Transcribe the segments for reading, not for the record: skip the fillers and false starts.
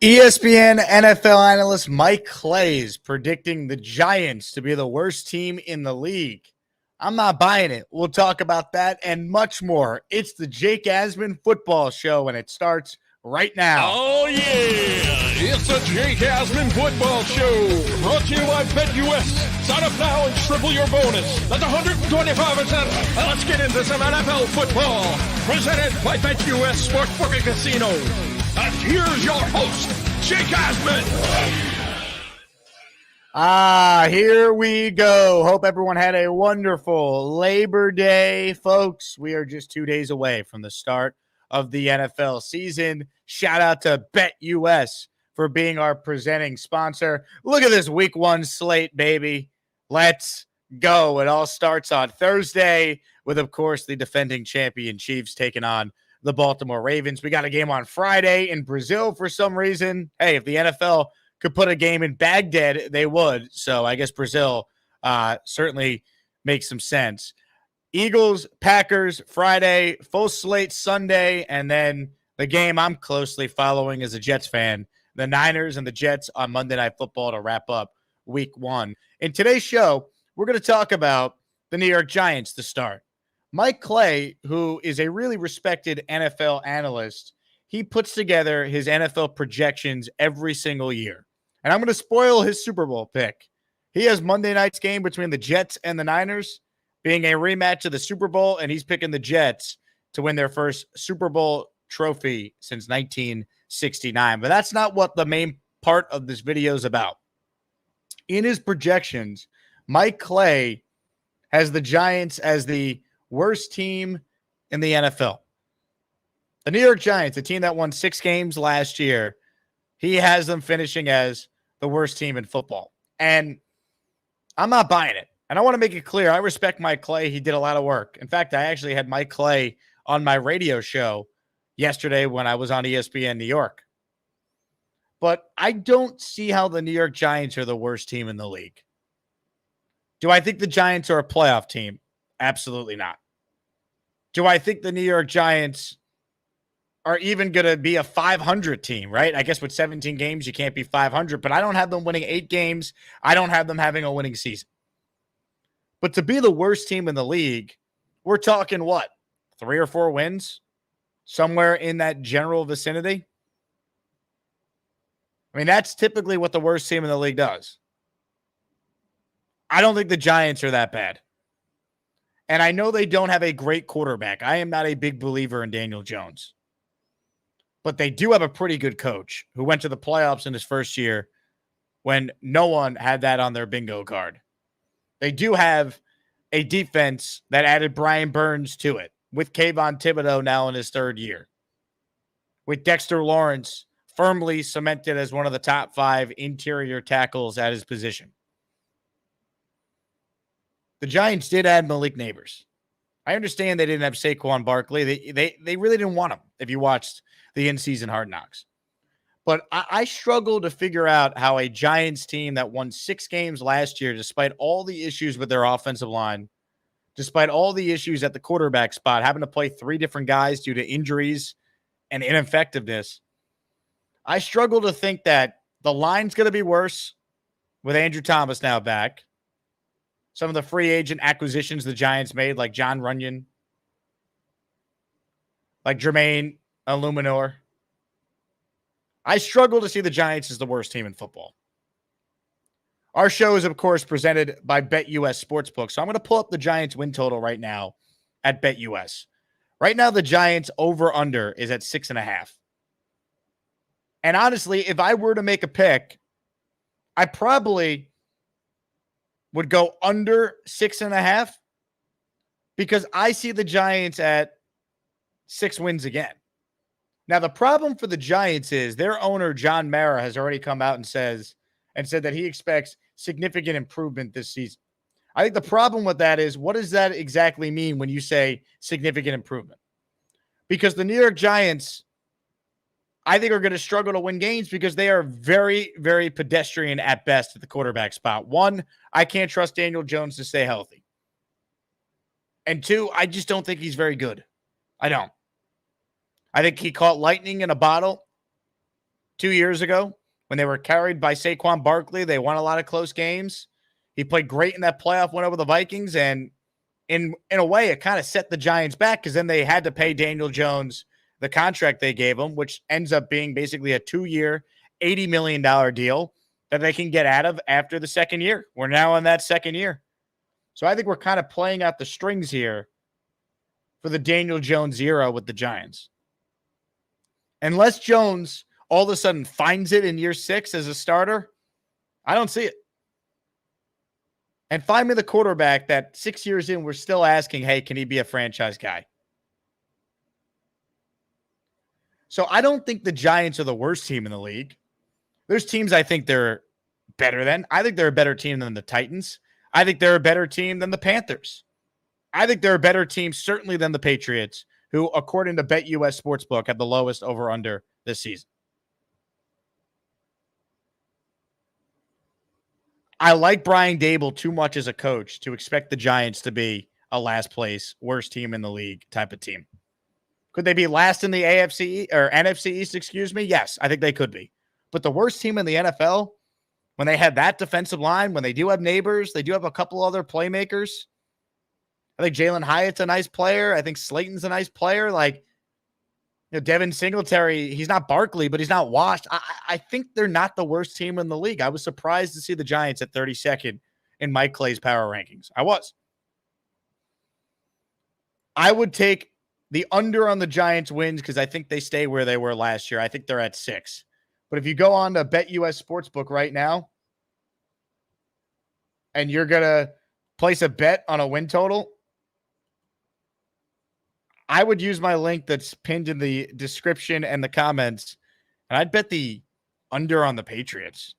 ESPN NFL analyst Mike Clay is predicting the Giants to be the worst team in the league. I'm not buying it. We'll talk about that and much more. It's the Jake Asman Football Show, and it starts right now. Oh, yeah. It's the Jake Asman Football Show. Brought to you by BetUS. Sign up now and triple your bonus. That's 125%. Now let's get into some NFL football. Presented by BetUS Sportsbook and Casino. And here's your host, Jake Asman. Here we go. Hope everyone had a wonderful Labor Day, folks. We are just 2 days away from the start of the NFL season. Shout out to BetUS for being our presenting sponsor. Look at this week one slate, baby. Let's go. It all starts on Thursday with, of course, the defending champion Chiefs taking on the Baltimore Ravens. We got a game on Friday in Brazil for some reason. Hey, if the NFL could put a game in Baghdad, they would. So I guess Brazil certainly makes some sense. Eagles, Packers, Friday, full slate Sunday, and then the game I'm closely following as a Jets fan, the Niners and the Jets on Monday Night Football to wrap up week one. In today's show, we're going to talk about the New York Giants to start. Mike Clay, who is a really respected NFL analyst, he puts together his NFL projections every single year. And I'm going to spoil his Super Bowl pick. He has Monday night's game between the Jets and the Niners being a rematch of the Super Bowl, and he's picking the Jets to win their first Super Bowl trophy since 1969. But that's not what the main part of this video is about. In his projections, Mike Clay has the Giants as the worst team in the NFL. The New York Giants, a team that won 6 games last year, he has them finishing as the worst team in football. And I'm not buying it. And I want to make it clear, I respect Mike Clay. He did a lot of work. In fact, I actually had Mike Clay on my radio show yesterday when I was on ESPN New York. But I don't see how the New York Giants are the worst team in the league. Do I think the Giants are a playoff team? Absolutely not. Do I think the New York Giants are even going to be a 500 team, right? I guess with 17 games, you can't be 500, but I don't have them winning 8 games. I don't have them having a winning season. But to be the worst team in the league, we're talking what? 3 or 4 wins? Somewhere in that general vicinity? I mean, that's typically what the worst team in the league does. I don't think the Giants are that bad. And I know they don't have a great quarterback. I am not a big believer in Daniel Jones. But they do have a pretty good coach who went to the playoffs in his first year when no one had that on their bingo card. They do have a defense that added Brian Burns to it, with Kayvon Thibodeau now in his 3rd year, with Dexter Lawrence firmly cemented as one of the top 5 interior tackles at his position. The Giants did add Malik Neighbors. I understand they didn't have Saquon Barkley. They really didn't want him if you watched the in-season Hard Knocks. But I struggle to figure out how a Giants team that won 6 games last year, despite all the issues with their offensive line, despite all the issues at the quarterback spot, having to play 3 different guys due to injuries and ineffectiveness, I struggle to think that the line's going to be worse with Andrew Thomas now back. Some of the free agent acquisitions the Giants made, like John Runyon, like Jermaine Illuminor. I struggle to see the Giants as the worst team in football. Our show is, of course, presented by BetUS Sportsbook. So I'm going to pull up the Giants win total right now at BetUS. Right now, the Giants over-under is at 6.5. And honestly, if I were to make a pick, I probably would go under 6.5 because I see the Giants at 6 wins again. Now, the problem for the Giants is their owner, John Mara, has already come out and said that he expects significant improvement this season. I think the problem with that is, what does that exactly mean when you say significant improvement? Because the New York Giants, I think, are going to struggle to win games because they are very, very pedestrian at best at the quarterback spot. 1, I can't trust Daniel Jones to stay healthy. And 2, I just don't think he's very good. I don't. I think he caught lightning in a bottle 2 years ago when they were carried by Saquon Barkley. They won a lot of close games. He played great in that playoff win over the Vikings, and in a way, it kind of set the Giants back because then they had to pay Daniel Jones the contract they gave him, which ends up being basically a 2-year, $80 million deal that they can get out of after the second year. We're now in that second year. So I think we're kind of playing out the strings here for the Daniel Jones era with the Giants. Unless Jones all of a sudden finds it in year 6 as a starter, I don't see it. And find me the quarterback that 6 years in, we're still asking, hey, can he be a franchise guy? So I don't think the Giants are the worst team in the league. There's teams I think they're better than. I think they're a better team than the Titans. I think they're a better team than the Panthers. I think they're a better team certainly than the Patriots, who, according to BetUS Sportsbook, have the lowest over-under this season. I like Brian Daboll too much as a coach to expect the Giants to be a last place, worst team in the league type of team. Could they be last in the AFC or NFC East, excuse me? Yes, I think they could be. But the worst team in the NFL, when they have that defensive line, when they do have neighbors, they do have a couple other playmakers. I think Jalen Hyatt's a nice player. I think Slayton's a nice player. Like, Devin Singletary, he's not Barkley, but he's not washed. I think they're not the worst team in the league. I was surprised to see the Giants at 32nd in Mike Clay's power rankings. I was. I would take the under on the Giants wins because I think they stay where they were last year. I think they're at 6. But if you go on to BetUS Sportsbook right now and you're going to place a bet on a win total, I would use my link that's pinned in the description and the comments, and I'd bet the under on the Patriots.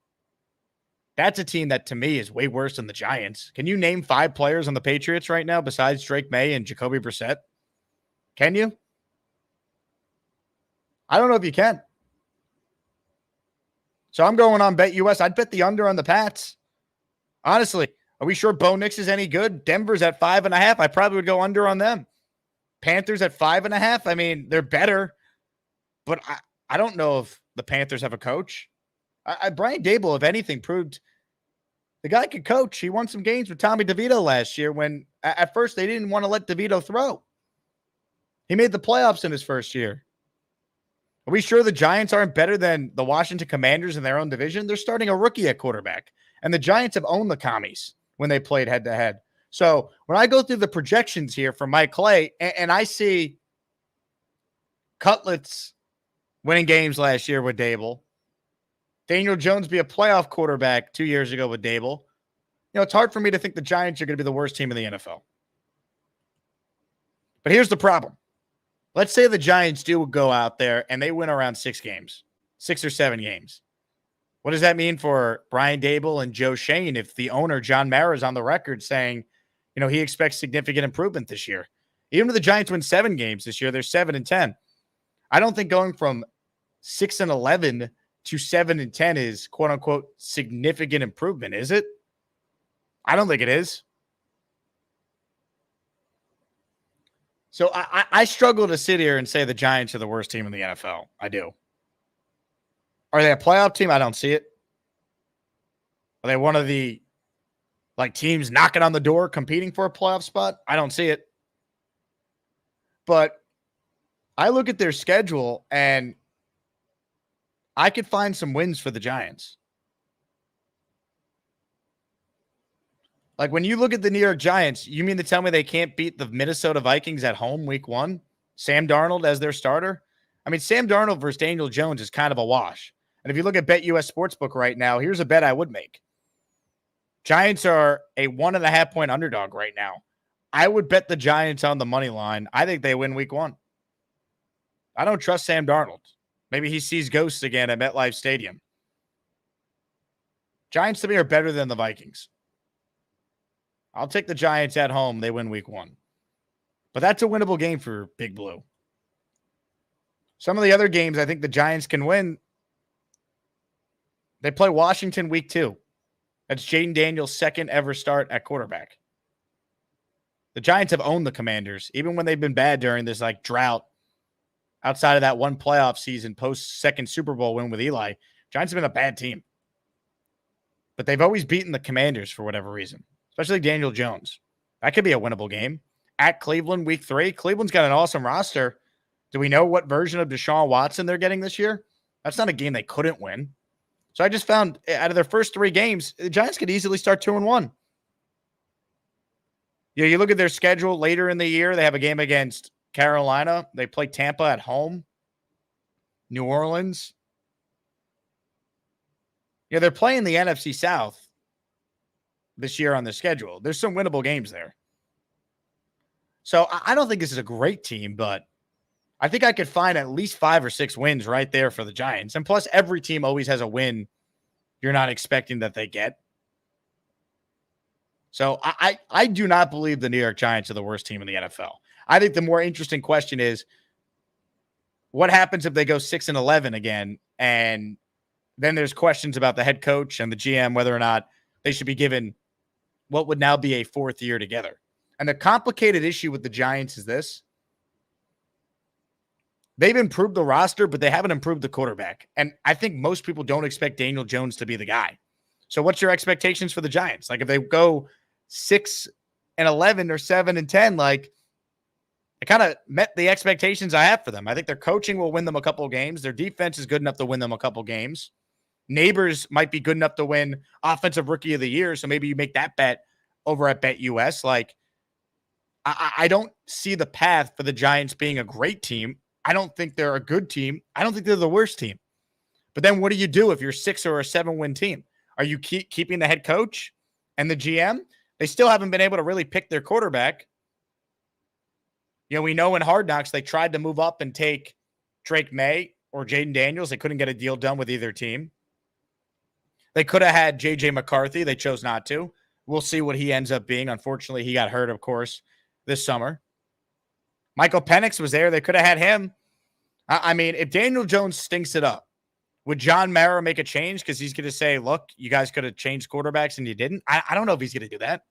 That's a team that, to me, is way worse than the Giants. Can you name 5 players on the Patriots right now besides Drake May and Jacoby Brissett? Can you? I don't know if you can. So I'm going on BetUS. I'd bet the under on the Pats. Honestly, are we sure Bo Nix is any good? Denver's at 5.5. I probably would go under on them. Panthers at 5.5. I mean, they're better, but I don't know if the Panthers have a coach. Brian Daboll, if anything, proved the guy could coach. He won some games with Tommy DeVito last year when at first they didn't want to let DeVito throw. He made the playoffs in his first year. Are we sure the Giants aren't better than the Washington Commanders in their own division? They're starting a rookie at quarterback, and the Giants have owned the commies when they played head-to-head. So when I go through the projections here for Mike Clay, and I see Cutlets winning games last year with Daboll, Daniel Jones be a playoff quarterback 2 years ago with Daboll, it's hard for me to think the Giants are going to be the worst team in the NFL. But here's the problem. Let's say the Giants do go out there and they win around 6 games, 6 or 7 games. What does that mean for Brian Daboll and Joe Schoen if the owner, John Mara, is on the record saying, he expects significant improvement this year? Even if the Giants win 7 games this year, they're 7-10. I don't think going from 6-11 to 7-10 is quote unquote significant improvement, is it? I don't think it is. So I struggle to sit here and say the Giants are the worst team in the NFL. I do. Are they a playoff team? I don't see it. Are they one of the teams knocking on the door competing for a playoff spot? I don't see it. But I look at their schedule and I could find some wins for the Giants. When you look at the New York Giants, you mean to tell me they can't beat the Minnesota Vikings at home week 1? Sam Darnold as their starter? I mean, Sam Darnold versus Daniel Jones is kind of a wash. And if you look at BetUS Sportsbook right now, here's a bet I would make. Giants are a 1.5 point underdog right now. I would bet the Giants on the money line. I think they win week 1. I don't trust Sam Darnold. Maybe he sees ghosts again at MetLife Stadium. Giants to me are better than the Vikings. I'll take the Giants at home. They win week 1. But that's a winnable game for Big Blue. Some of the other games I think the Giants can win. They play Washington week 2. That's Jaden Daniels' second ever start at quarterback. The Giants have owned the Commanders, even when they've been bad during this drought. outside of that one playoff season post-second Super Bowl win with Eli, Giants have been a bad team. But they've always beaten the Commanders for whatever reason, especially Daniel Jones. That could be a winnable game. At Cleveland, week 3. Cleveland's got an awesome roster. Do we know what version of Deshaun Watson they're getting this year? That's not a game they couldn't win. So I just found out of their first 3 games, the Giants could easily start 2-1. You look at their schedule later in the year, they have a game against Carolina. They play Tampa at home. New Orleans. They're playing the NFC South this year on the schedule. There's some winnable games there. So I don't think this is a great team, but I think I could find at least 5 or 6 wins right there for the Giants. And plus, every team always has a win you're not expecting that they get. So I do not believe the New York Giants are the worst team in the NFL. I think the more interesting question is, what happens if they go 6-11 again? And then there's questions about the head coach and the GM, whether or not they should be given what would now be a 4th year together. And the complicated issue with the Giants is this. They've improved the roster, but they haven't improved the quarterback. And I think most people don't expect Daniel Jones to be the guy. So what's your expectations for the Giants? Like if they go 6-11 or 7-10, like it kind of met the expectations I have for them. I think their coaching will win them a couple of games. Their defense is good enough to win them a couple of games. Neighbors might be good enough to win Offensive Rookie of the Year. So maybe you make that bet over at BetUS. Like I don't see the path for the Giants being a great team. I don't think they're a good team. I don't think they're the worst team. But then what do you do if you're 6 or a 7-win team? Are you keeping the head coach and the GM? They still haven't been able to really pick their quarterback. We know in Hard Knocks, they tried to move up and take Drake May or Jaden Daniels. They couldn't get a deal done with either team. They could have had J.J. McCarthy. They chose not to. We'll see what he ends up being. Unfortunately, he got hurt, of course, this summer. Michael Penix was there. They could have had him. I mean, if Daniel Jones stinks it up, would John Mara make a change? Because he's going to say, look, you guys could have changed quarterbacks and you didn't. I don't know if he's going to do that.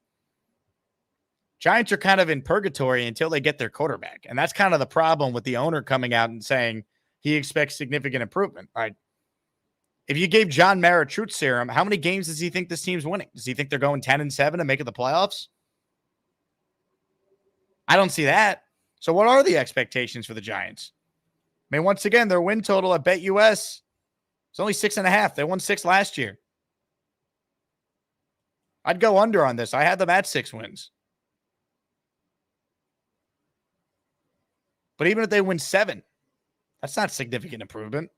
Giants are kind of in purgatory until they get their quarterback. And that's kind of the problem with the owner coming out and saying he expects significant improvement. All right. If you gave John Mara truth serum, how many games does he think this team's winning? Does he think they're going 10-7 and making the playoffs? I don't see that. So what are the expectations for the Giants? I mean, once again, their win total at BetUS is only 6.5. They won 6 last year. I'd go under on this. I had them at 6 wins. But even if they win 7, that's not significant improvement.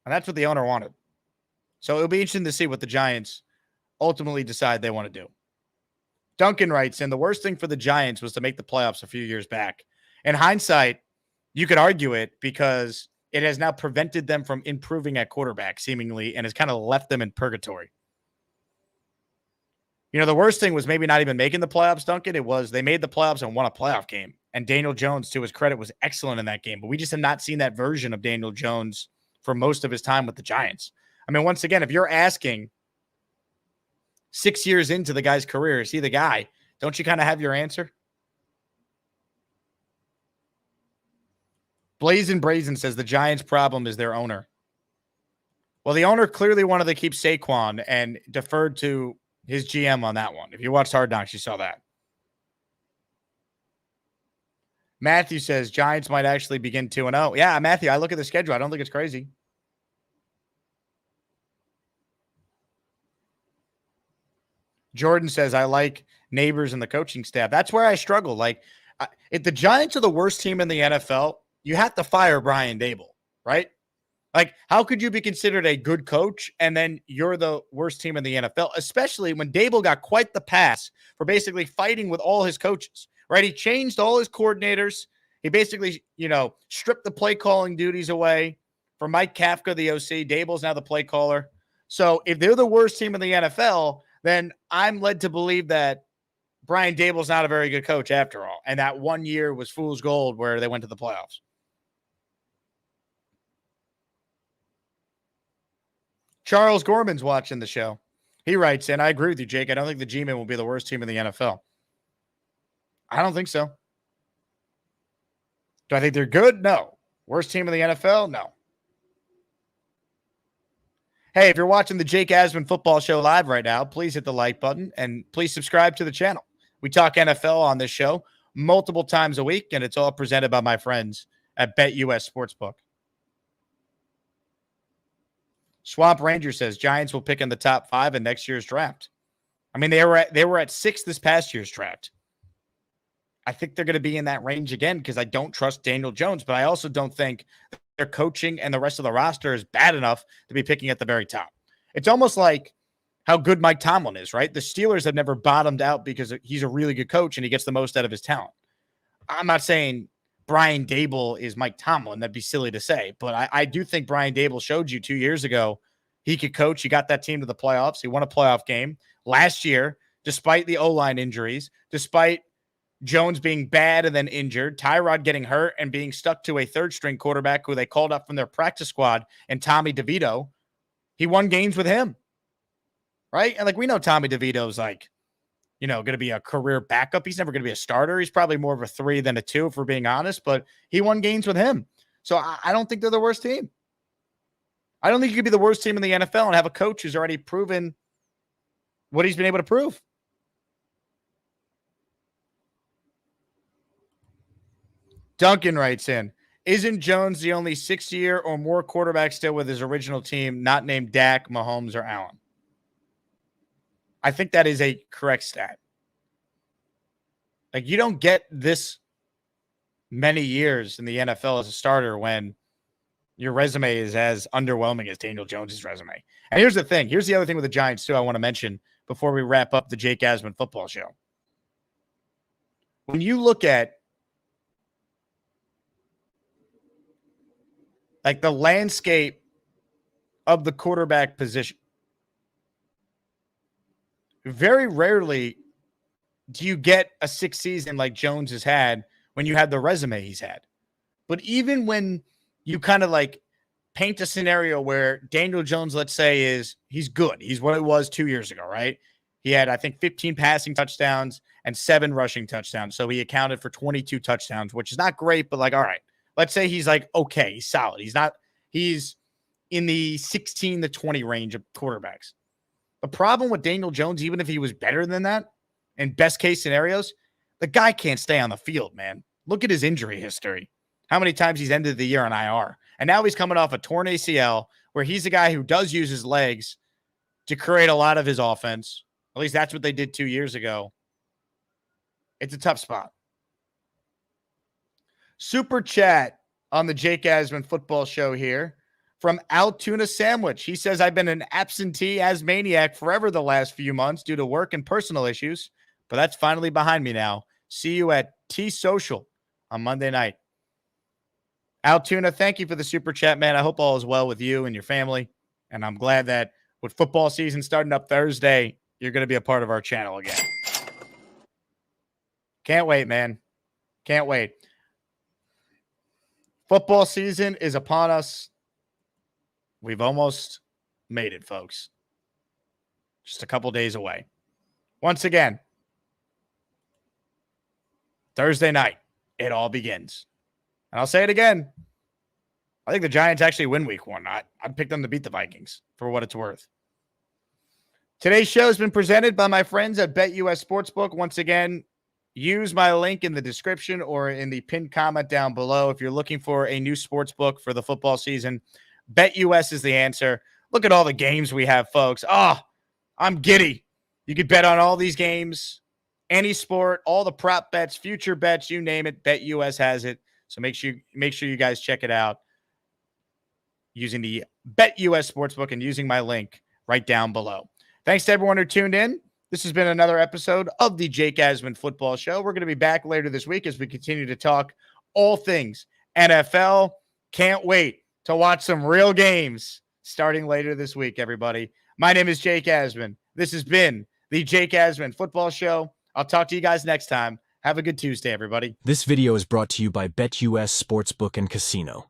And that's what the owner wanted. So it'll be interesting to see what the Giants ultimately decide they want to do. Duncan writes in, the worst thing for the Giants was to make the playoffs a few years back. In hindsight, you could argue it because it has now prevented them from improving at quarterback, seemingly, and has kind of left them in purgatory. The worst thing was maybe not even making the playoffs, Duncan. It was they made the playoffs and won a playoff game. And Daniel Jones, to his credit, was excellent in that game. But we just have not seen that version of Daniel Jones for most of his time with the Giants. I mean, once again, if you're asking 6 years into the guy's career, is he the guy? Don't you kind of have your answer? Blazin' Brazen says the Giants' problem is their owner. Well, the owner clearly wanted to keep Saquon and deferred to his GM on that one. If you watched Hard Knocks, you saw that. Matthew says Giants might actually begin 2-0. Yeah, Matthew, I look at the schedule. I don't think it's crazy. Jordan says, I like Neighbors and the coaching staff. That's where I struggle. Like, if the Giants are the worst team in the NFL, you have to fire Brian Daboll, right? Like, how could you be considered a good coach and then you're the worst team in the NFL, especially when Daboll got quite the pass for basically fighting with all his coaches, right? He changed all his coordinators. He basically, stripped the play calling duties away from Mike Kafka, the OC. Daboll's now the play caller. So if they're the worst team in the NFL, then I'm led to believe that Brian Daboll's not a very good coach after all. And that 1 year was fool's gold where they went to the playoffs. Charles Gorman's watching the show. He writes, and I agree with you, Jake. I don't think the G-Men will be the worst team in the NFL. I don't think so. Do I think they're good? No. Worst team in the NFL? No. Hey, if you're watching the Jake Asman Football Show live right now, please hit the like button and please subscribe to the channel. We talk NFL on this show multiple times a week, and it's all presented by my friends at BetUS Sportsbook. Swamp Ranger says Giants will pick in the top 5 in next year's draft. I mean, they were at 6 this past year's draft. I think they're going to be in that range again because I don't trust Daniel Jones, but I also don't think their coaching and the rest of the roster is bad enough to be picking at the very top. It's almost like how good Mike Tomlin is, right? The Steelers have never bottomed out because he's a really good coach and he gets the most out of his talent. I'm not saying Brian Daboll is Mike Tomlin. That'd be silly to say, but I do think Brian Daboll showed you 2 years ago he could coach. He got that team to the playoffs. He won a playoff game last year, despite the O-line injuries, despite Jones being bad and then injured, Tyrod getting hurt and being stuck to a third-string quarterback who they called up from their practice squad, and Tommy DeVito. He won games with him, right? And, we know Tommy DeVito's, going to be a career backup. He's never going to be a starter. He's probably more of a 3 than a 2, if we're being honest, but he won games with him. So I don't think they're the worst team. I don't think you could be the worst team in the NFL and have a coach who's already proven what he's been able to prove. Duncan writes in, isn't Jones the only 6-year or more quarterback still with his original team, not named Dak, Mahomes, or Allen? I think that is a correct stat. You don't get this many years in the NFL as a starter when your resume is as underwhelming as Daniel Jones's resume. And here's the thing. Here's the other thing with the Giants, too, I want to mention before we wrap up the Jake Asman Football Show. When you look at the landscape of the quarterback position, very rarely do you get a 6th season like Jones has had when you have the resume he's had. But even when you kind of paint a scenario where Daniel Jones, let's say, he's good. He's what it was 2 years ago, right? He had, I think, 15 passing touchdowns and 7 rushing touchdowns. So he accounted for 22 touchdowns, which is not great, but all right. Let's say he's okay, he's solid. He's in the 16 to 20 range of quarterbacks. The problem with Daniel Jones, even if he was better than that, in best case scenarios, the guy can't stay on the field, man. Look at his injury history. How many times he's ended the year on IR. And now he's coming off a torn ACL where he's a guy who does use his legs to create a lot of his offense. At least that's what they did 2 years ago. It's a tough spot. Super chat on the Jake Asman Football Show here from Altoona Sandwich. He says, I've been an absentee Asmaniac forever the last few months due to work and personal issues, but that's finally behind me now. See you at T-Social on Monday night. Altoona, thank you for the super chat, man. I hope all is well with you and your family, and I'm glad that with football season starting up Thursday, you're going to be a part of our channel again. Can't wait, man. Can't wait. Football season is upon us. We've almost made it, folks. Just a couple days away. Once again, Thursday night, it all begins. And I'll say it again. I think the Giants actually win week 1. I'd pick them to beat the Vikings for what it's worth. Today's show has been presented by my friends at BetUS Sportsbook. Once again, use my link in the description or in the pinned comment down below if you're looking for a new sports book for the football season. BetUS is the answer. Look at all the games we have, folks. I'm giddy. You could bet on all these games, any sport, all the prop bets, future bets, you name it. BetUS has it. So make sure you guys check it out using the BetUS Sportsbook and using my link right down below. Thanks to everyone who tuned in. This has been another episode of the Jake Asman Football Show. We're going to be back later this week as we continue to talk all things NFL. Can't wait to watch some real games starting later this week, everybody. My name is Jake Asman. This has been the Jake Asman Football Show. I'll talk to you guys next time. Have a good Tuesday, everybody. This video is brought to you by BetUS Sportsbook and Casino.